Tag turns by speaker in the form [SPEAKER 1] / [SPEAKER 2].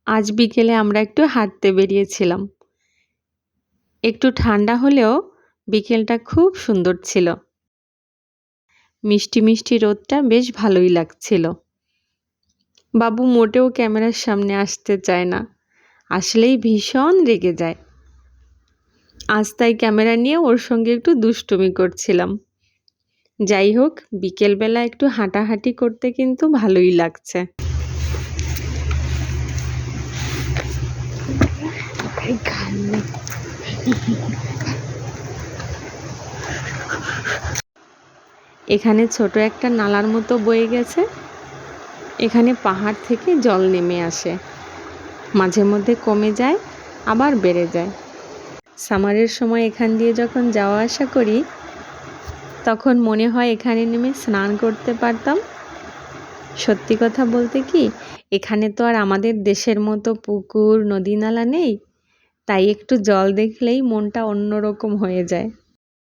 [SPEAKER 1] আজ বিকেলে আমরা একটু হাঁটতে বেরিয়েছিলাম। একটু ঠান্ডা হলেও বিকেলটা খুব সুন্দর ছিল। মিষ্টি মিষ্টি রোদটা বেশ ভালোই লাগছিল। বাবু মোটেও ক্যামেরার সামনে আসতে চায় না, আসলেই ভীষণ রেগে যায়। আজ তাই ক্যামেরা নিয়ে ওর সঙ্গে একটু দুষ্টুমি করছিলাম। যাই হোক, বিকেলবেলা একটু হাঁটাহাঁটি করতে কিন্তু ভালোই লাগছে। এখানে ছোট একটা নালার মতো বয়ে গেছে। এখানে পাহাড় থেকে জল নেমে আসে, মাঝে মধ্যে কমে যায় আবার বেড়ে যায়। সামারের সময় এখান দিয়ে যখন যাওয়া আসা করি তখন মনে হয় এখানে নেমে স্নান করতে পারতাম। সত্যি কথা বলতে কি, এখানে তো আর আমাদের দেশের মতো পুকুর নদী নালা নেই, তাই একটু জল দেখলেই মনটা অন্যরকম হয়ে যায়।